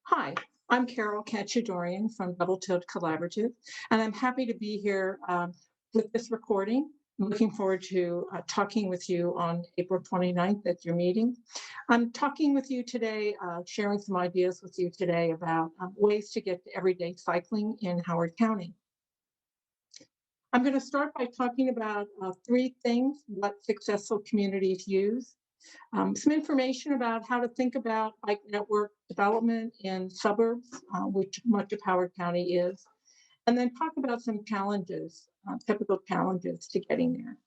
Hi, I'm Carol Kachadoorian from Double Tilt Collaborative, and I'm happy to be here with this recording. I'm looking forward to talking with you on April 29th at your meeting. I'm talking with you today, sharing some ideas with you today about ways to get to everyday cycling in Howard County. I'm going to start by talking about three things what successful communities use. Some information about how to think about bike network development in suburbs, which much of Howard County is, and then talk about some challenges, typical challenges to getting there.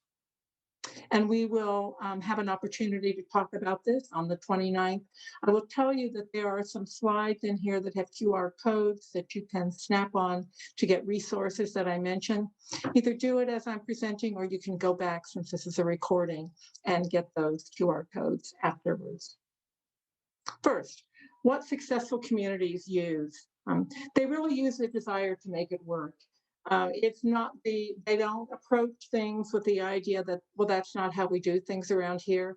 And we will have an opportunity to talk about this on the 29th. I will tell you that there are some slides in here that have QR codes that you can snap on to get resources that I mentioned. Either do it as I'm presenting, or you can go back, since this is a recording, and get those QR codes afterwards. First, what successful communities use? They really use the desire to make it work. It's not they don't approach things with the idea that, well, that's not how we do things around here.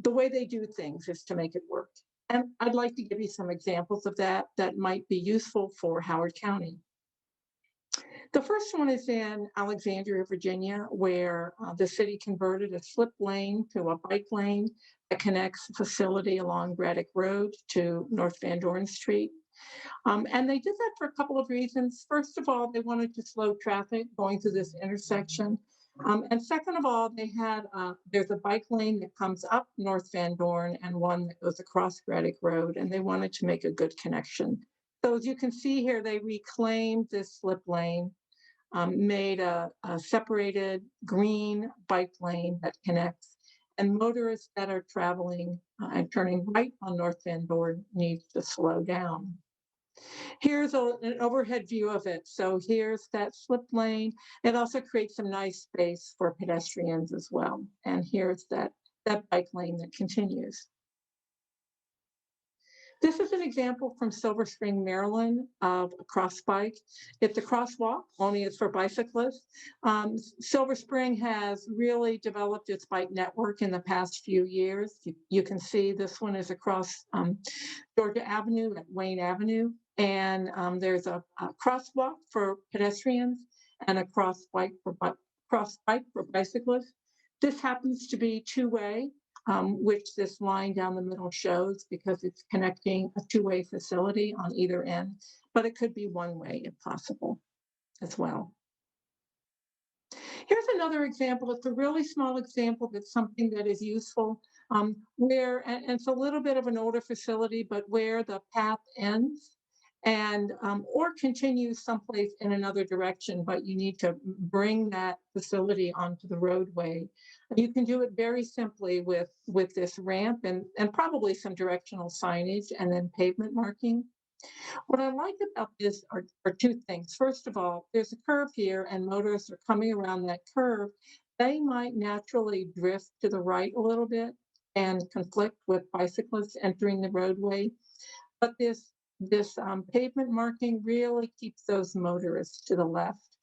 The way they do things is to make it work. And I'd like to give you some examples of that that might be useful for Howard County. The first one is in Alexandria, Virginia, where the city converted a slip lane to a bike lane that connects the facility along Braddock Road to North Van Dorn Street. And they did that for a couple of reasons. First of all, they wanted to slow traffic going through this intersection. And second of all, there's a bike lane that comes up North Van Dorn and one that goes across Braddock Road, and they wanted to make a good connection. So as you can see here, they reclaimed this slip lane, made a separated green bike lane that connects, and motorists that are traveling and turning right on North Van Dorn need to slow down. Here's an overhead view of it. So here's that slip lane. It also creates some nice space for pedestrians as well. And here's that bike lane that continues. This is an example from Silver Spring, Maryland, of a cross bike. It's a crosswalk, only it's for bicyclists. Silver Spring has really developed its bike network in the past few years. You can see this one is across Georgia Avenue at Wayne Avenue. And there's a crosswalk for pedestrians and a cross bike for bicyclists. This happens to be two-way, which this line down the middle shows, because it's connecting a two-way facility on either end, but it could be one-way if possible as well. Here's another example. It's a really small example, but something that is useful, where, and it's a little bit of an older facility, but where the path ends and or continues someplace in another direction, but you need to bring that facility onto the roadway. You can do it very simply with this ramp and probably some directional signage and then pavement marking. What I like about this are two things. First of all, there's a curve here and motorists are coming around that curve. They might naturally drift to the right a little bit and conflict with bicyclists entering the roadway. But this pavement marking really keeps those motorists to the left.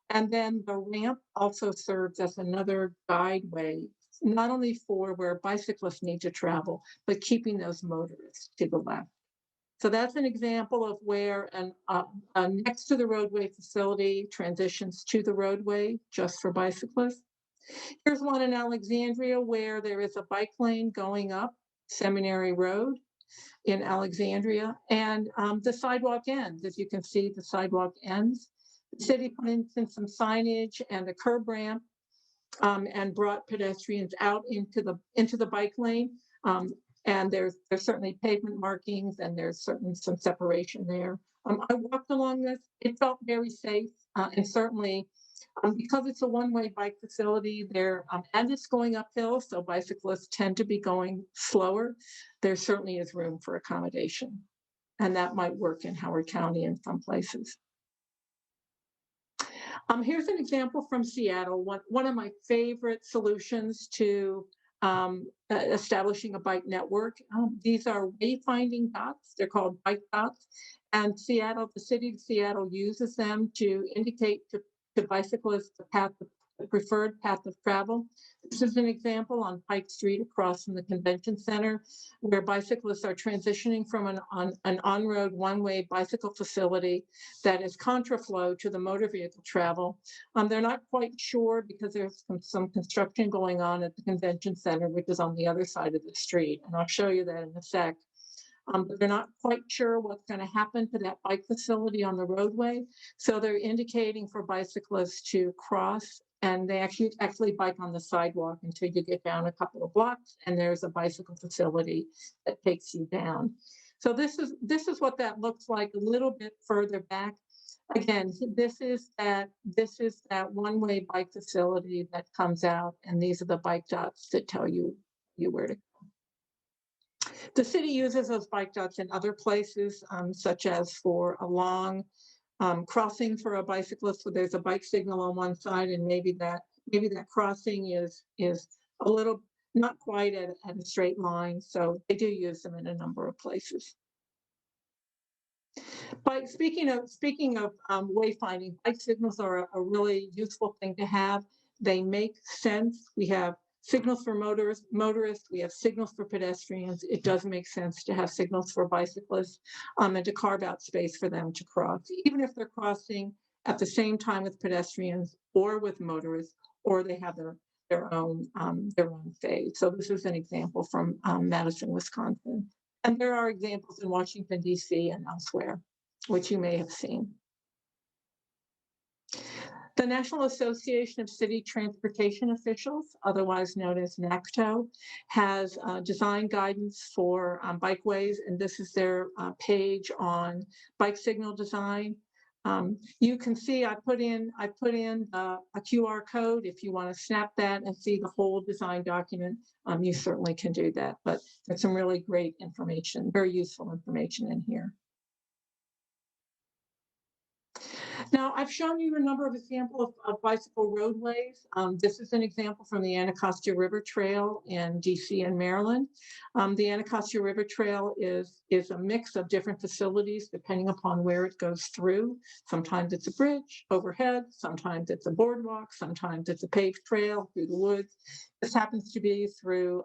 And then the ramp also serves as another guideway, not only for where bicyclists need to travel, but keeping those motorists to the left. So that's an example of where next to the roadway facility transitions to the roadway just for bicyclists. Here's one in Alexandria where there is a bike lane going up Seminary Road in Alexandria, and the sidewalk ends. As you can see, the sidewalk ends. The city put in some signage and a curb ramp and brought pedestrians out into the bike lane. And there's certainly pavement markings, and there's some separation there. I walked along this. It felt very safe, and certainly because it's a one-way bike facility there, and it's going uphill, so bicyclists tend to be going slower. There certainly is room for accommodation, and that might work in Howard County in some places. Here's an example from Seattle. One of my favorite solutions to establishing a bike network. These are wayfinding dots. They're called bike dots. And the city of Seattle uses them to indicate to bicyclists the path the preferred path of travel. This is an example on Pike Street across from the convention center, where bicyclists are transitioning from an on-road one-way bicycle facility that is contraflow to the motor vehicle travel. They're not quite sure because there's some construction going on at the convention center, which is on the other side of the street. And I'll show you that in a sec. But they're not quite sure what's going to happen to that bike facility on the roadway. So they're indicating for bicyclists to cross, and they actually bike on the sidewalk until you get down a couple of blocks, and there's a bicycle facility that takes you down. So this is what that looks like a little bit further back. Again, this is that one-way bike facility that comes out, and these are the bike dots that tell you where to go. The city uses those bike dots in other places, such as for a long crossing for a bicyclist, where there's a bike signal on one side, and maybe that crossing is a little not quite at a straight line. So they do use them in a number of places. But speaking of wayfinding, bike signals are a really useful thing to have. They make sense. We have signals for motorists, we have signals for pedestrians. It does make sense to have signals for bicyclists and to carve out space for them to cross, even if they're crossing at the same time with pedestrians or with motorists, or they have their own phase. So this is an example from Madison, Wisconsin. And there are examples in Washington, D.C. and elsewhere, which you may have seen. The National Association of City Transportation Officials, otherwise known as NACTO, has design guidance for bikeways, and this is their page on bike signal design. You can see I put in a QR code. If you want to snap that and see the whole design document, you certainly can do that. But there's some really great information, very useful information in here. Now, I've shown you a number of examples of bicycle roadways. This is an example from the Anacostia River Trail in DC and Maryland. The Anacostia River Trail is a mix of different facilities depending upon where it goes through. Sometimes it's a bridge overhead, sometimes it's a boardwalk, sometimes it's a paved trail through the woods. This happens to be through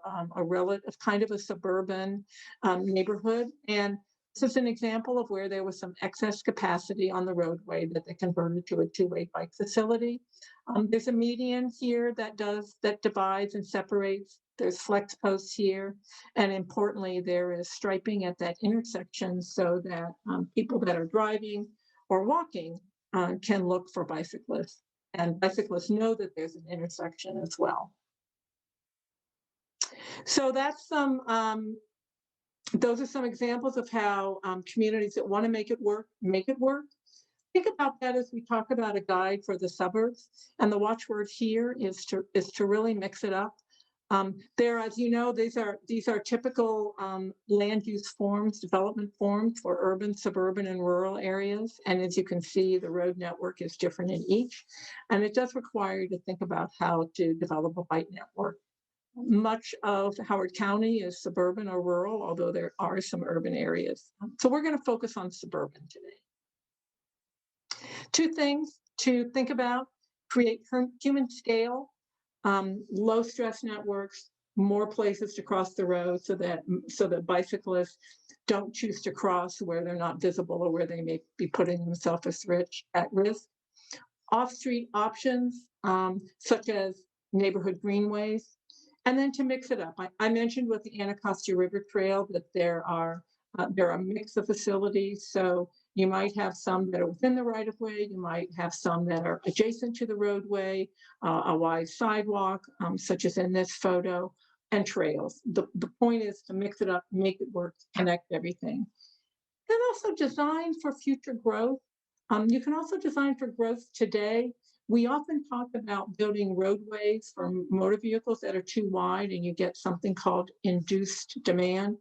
kind of a suburban neighborhood. And this is an example of where there was some excess capacity on the roadway that they converted to a two-way bike facility. There's a median here that divides and separates. There's flex posts here. And importantly, there is striping at that intersection so that people that are driving or walking can look for bicyclists. And bicyclists know that there's an intersection as well. So that's those are some examples of how communities that want to make it work. Think about that as we talk about a guide for the suburbs. And the watchword here is to really mix it up. There, as you know, these are typical land use forms, development forms for urban, suburban, and rural areas. And as you can see, the road network is different in each. And it does require you to think about how to develop a bike network. Much of Howard County is suburban or rural, although there are some urban areas. So we're going to focus on suburban today. Two things to think about: create human scale, low stress networks, more places to cross the road so that bicyclists don't choose to cross where they're not visible or where they may be putting themselves at risk. Off-street options, such as neighborhood greenways. And then to mix it up, I mentioned with the Anacostia River Trail that there are a mix of facilities. So you might have some that are within the right of way. You might have some that are adjacent to the roadway, a wide sidewalk, such as in this photo, and trails. The point is to mix it up, make it work, connect everything. And also design for future growth. You can also design for growth today. We often talk about building roadways for motor vehicles that are too wide, and you get something called induced demand.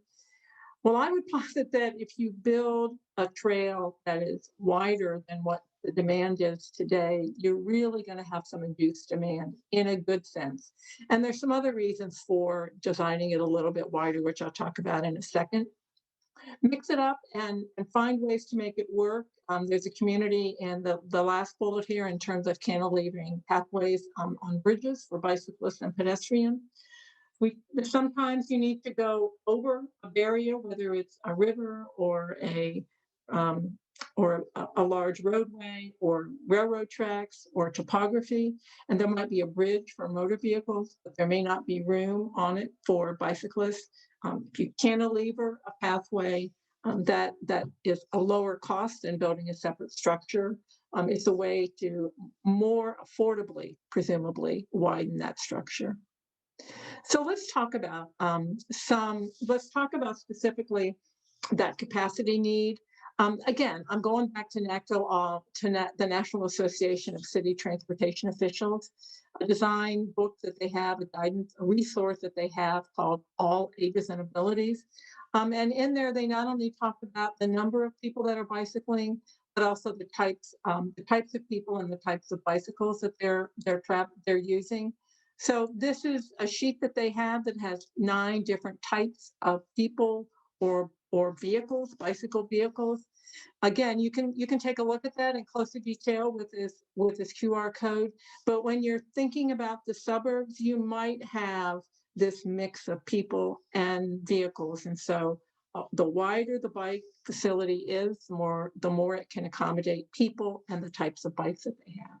Well, I would posit that if you build a trail that is wider than what the demand is today, you're really going to have some induced demand in a good sense. And there's some other reasons for designing it a little bit wider, which I'll talk about in a second. Mix it up and find ways to make it work. There's a community in the last bullet here in terms of cantilevering pathways on bridges for bicyclists and pedestrians. Sometimes you need to go over a barrier, whether it's a river um, or a large roadway or railroad tracks or topography, and there might be a bridge for motor vehicles, but there may not be room on it for bicyclists. If you cantilever a pathway, that is a lower cost than building a separate structure. It's a way to more affordably, presumably, widen that structure. So let's talk about let's talk about specifically that capacity need. Again, I'm going back to NACTO, the National Association of City Transportation Officials, a design book that they have, a guidance, a resource that they have called All Ages and Abilities. And in there, they not only talk about the number of people that are bicycling, but also the types of people and the types of bicycles that they're using. So this is a sheet that they have that has 9 different types of people or vehicles, bicycle vehicles. Again, you can take a look at that in closer detail with this QR code. But when you're thinking about the suburbs, you might have this mix of people and vehicles. And so the wider the bike facility is, the more it can accommodate people and the types of bikes that they have.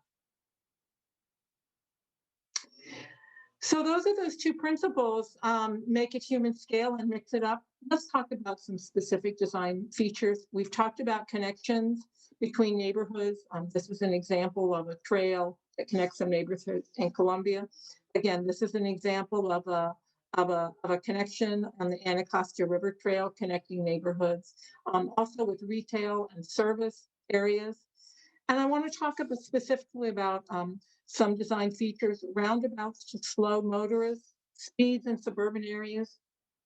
So those are those 2 principles, make it human scale and mix it up. Let's talk about some specific design features. We've talked about connections between neighborhoods. This is an example of a trail that connects some neighborhoods in Columbia. Again, this is an example of a connection on the Anacostia River Trail connecting neighborhoods, also with retail and service areas. And I want to talk specifically about some design features. Roundabouts to slow motorists. Speeds in suburban areas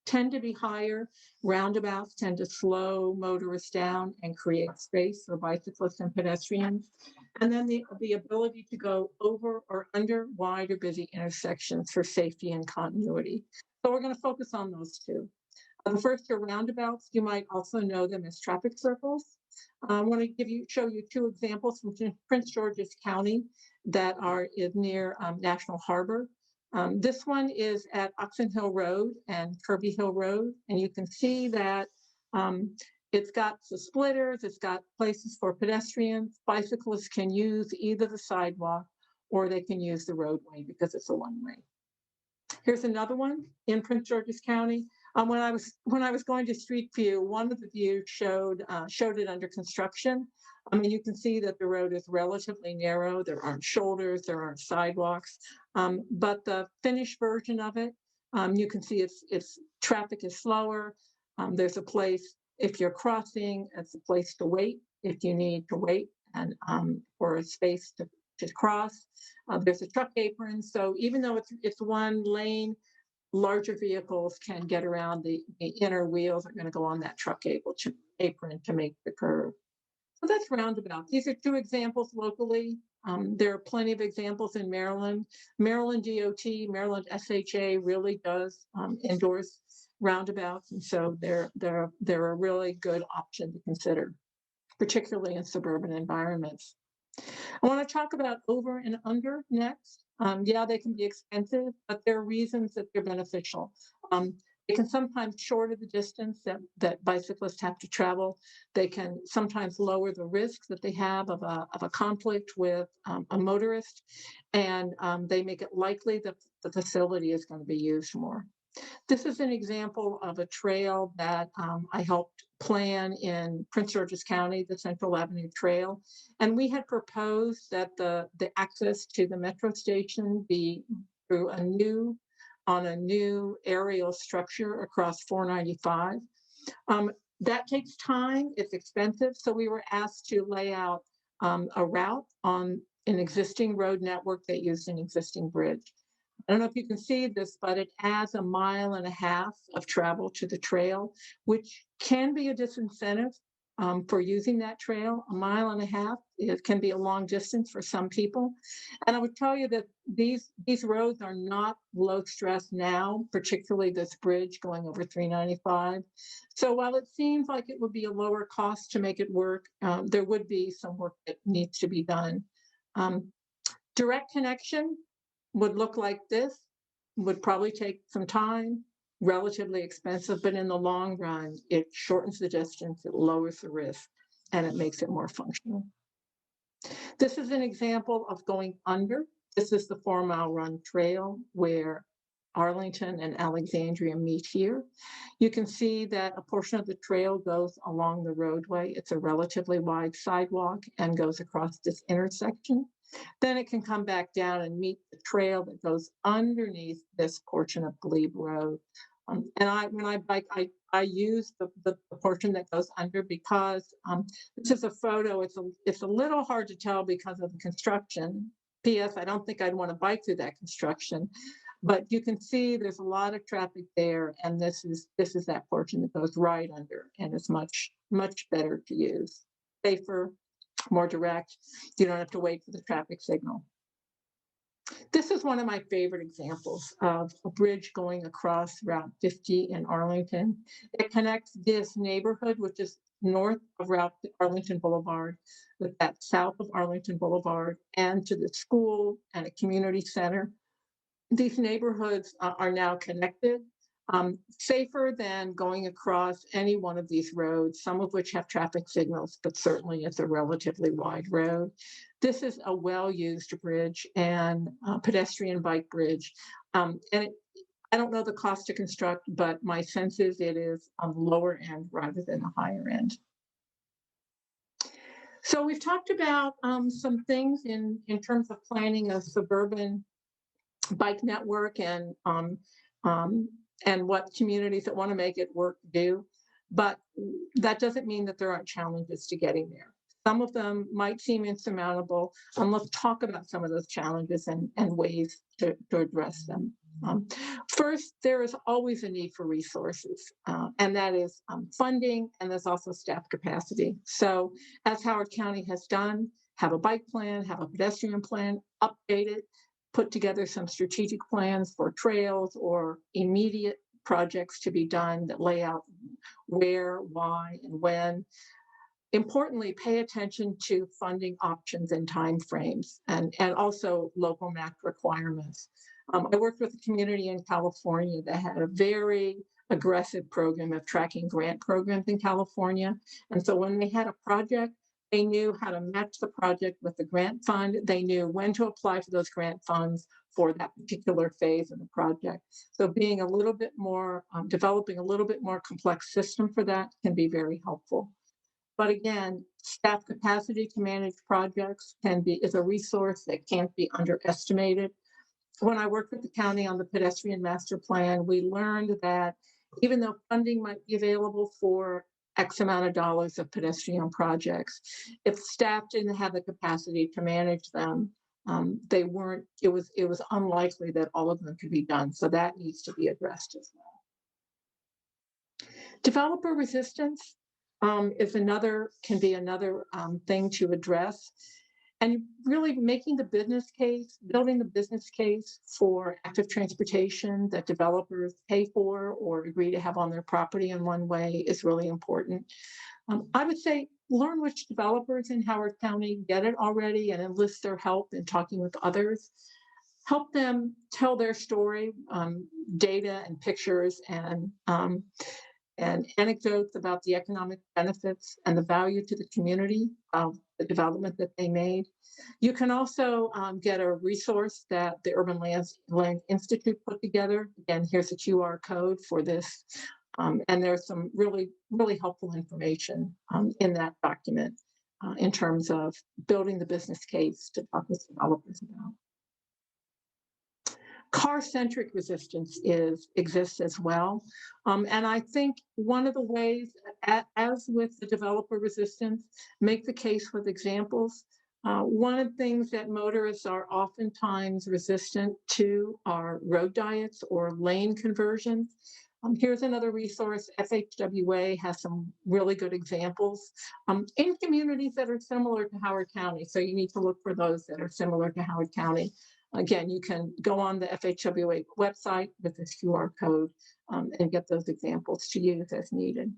tend to be higher. Roundabouts tend to slow motorists down and create space for bicyclists and pedestrians. And then the ability to go over or under wide or busy intersections for safety and continuity. So we're going to focus on those 2. The first are roundabouts. You might also know them as traffic circles. I want to show you 2 examples from Prince George's County that is near National Harbor. This one is at Oxon Hill Road and Kirby Hill Road, and you can see that it's got the splitters, it's got places for pedestrians. Bicyclists can use either the sidewalk or they can use the roadway because it's a one-way. Here's another one in Prince George's County. When I was going to Street View, one of the views showed it under construction. I mean, you can see that the road is relatively narrow. There aren't shoulders, there aren't sidewalks. But the finished version of it, you can see its traffic is slower. There's a place, if you're crossing, it's a place to wait if you need to wait and for a space to cross. There's a truck apron. So even though it's one lane, larger vehicles can get around. The inner wheels are going to go on that truck apron to make the curve. So that's roundabout. These are 2 examples locally. There are plenty of examples in Maryland. Maryland DOT, Maryland SHA really does endorse roundabouts. And so they're a really good option to consider, particularly in suburban environments. I want to talk about over and under next. Yeah, they can be expensive, but there are reasons that they're beneficial. They can sometimes shorten the distance that bicyclists have to travel. They can sometimes lower the risk that they have of a conflict with a motorist, and they make it likely that the facility is going to be used more. This is an example of a trail that I helped plan in Prince George's County, the Central Avenue Trail. And we had proposed that the access to the metro station be through on a new aerial structure across 495. That takes time, it's expensive. So we were asked to lay out a route on an existing road network that used an existing bridge. I don't know if you can see this, but it adds 1.5 miles of travel to the trail, which can be a disincentive for using that trail. 1.5 miles, it can be a long distance for some people. And I would tell you that these roads are not low stress now, particularly this bridge going over 395. So while it seems like it would be a lower cost to make it work, there would be some work that needs to be done. Direct connection would look like this, would probably take some time, relatively expensive, but in the long run, it shortens the distance, it lowers the risk, and it makes it more functional. This is an example of going under. This is the 4 Mile Run Trail where Arlington and Alexandria meet here. You can see that a portion of the trail goes along the roadway. It's a relatively wide sidewalk and goes across this intersection. Then it can come back down and meet the trail that goes underneath this portion of Glebe Road. And when I bike, I use the portion that goes under because this is a photo. It's a little hard to tell because of the construction. P.S. I don't think I'd want to bike through that construction, but you can see there's a lot of traffic there, and this is that portion that goes right under, and it's much better to use, safer, more direct. You don't have to wait for the traffic signal. This is one of my favorite examples of a bridge going across Route 50 in Arlington. It connects this neighborhood, which is north of Route Arlington Boulevard, with that south of Arlington Boulevard, and to the school and a community center. These neighborhoods are now connected, safer than going across any one of these roads, some of which have traffic signals, but certainly it's a relatively wide road. This is a well-used bridge and pedestrian bike bridge. I don't know the cost to construct, but my sense is it is on the lower end rather than the higher end. So we've talked about some things in terms of planning a suburban bike network and what communities that want to make it work do. But that doesn't mean that there aren't challenges to getting there. Some of them might seem insurmountable, and let's talk about some of those challenges and ways to address them. First, there is always a need for resources, and that is funding, and there's also staff capacity. So as Howard County has done, have a bike plan, have a pedestrian plan, update it, put together some strategic plans for trails or immediate projects to be done that lay out where, why, and when. Importantly, pay attention to funding options and timeframes, and also local MAC requirements. I worked with a community in California that had a very aggressive program of tracking grant programs in California. And so when they had a project, they knew how to match the project with the grant fund. They knew when to apply for those grant funds for that particular phase of the project. So being a little bit more, developing a little bit more complex system for that can be very helpful. But again, staff capacity to manage projects is a resource that can't be underestimated. When I worked with the county on the pedestrian master plan, we learned that even though funding might be available for X amount of dollars of pedestrian projects, if staff didn't have the capacity to manage them, it was unlikely that all of them could be done. So that needs to be addressed as well. Developer resistance can be another thing to address. And really making the business case, building the business case for active transportation that developers pay for or agree to have on their property in one way is really important. I would say learn which developers in Howard County get it already and enlist their help in talking with others. Help them tell their story, data and pictures and anecdotes about the economic benefits and the value to the community of the development that they made. You can also get a resource that the Urban Land Institute put together. Again, here's a QR code for this. And there's some really, really helpful information in that document in terms of building the business case to talk with developers about. Car-centric resistance exists as well. And I think one of the ways, as with the developer resistance, make the case with examples. One of the things that motorists are oftentimes resistant to are road diets or lane conversions. Here's another resource. FHWA has some really good examples in communities that are similar to Howard County. So you need to look for those that are similar to Howard County. Again, you can go on the FHWA website with this QR code and get those examples to use as needed.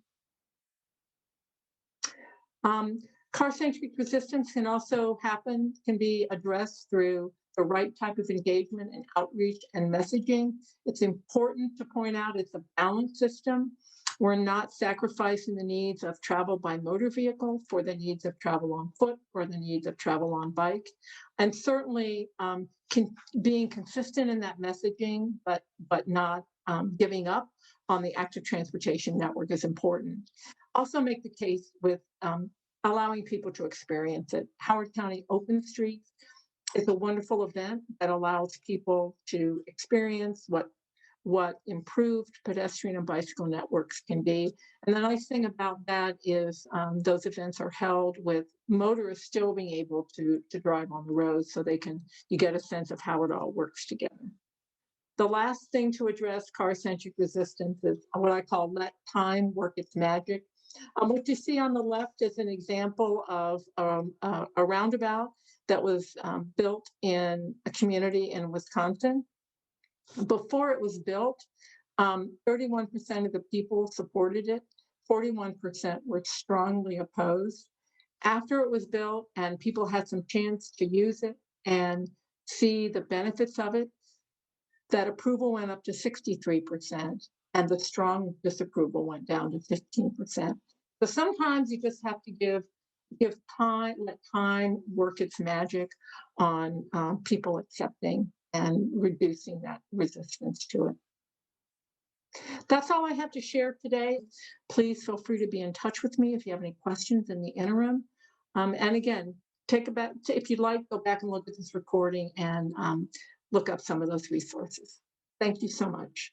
Car-centric resistance can also happen, can be addressed through the right type of engagement and outreach and messaging. It's important to point out it's a balanced system. We're not sacrificing the needs of travel by motor vehicle for the needs of travel on foot or the needs of travel on bike. And certainly being consistent in that messaging, but not giving up on the active transportation network is important. Also make the case with allowing people to experience it. Howard County Open Streets is a wonderful event that allows people to experience what improved pedestrian and bicycle networks can be. And the nice thing about that is those events are held with motorists still being able to drive on the road, so you get a sense of how it all works together. The last thing to address car-centric resistance is what I call let time work its magic. What you see on the left is an example of a roundabout that was built in a community in Wisconsin. Before it was built, 31% of the people supported it, 41% were strongly opposed. After it was built and people had some chance to use it and see the benefits of it, that approval went up to 63%, and the strong disapproval went down to 15%. So sometimes you just have to give time, let time work its magic on people accepting and reducing that resistance to it. That's all I have to share today. Please feel free to be in touch with me if you have any questions in the interim. And again, if you'd like, go back and look at this recording and look up some of those resources. Thank you so much.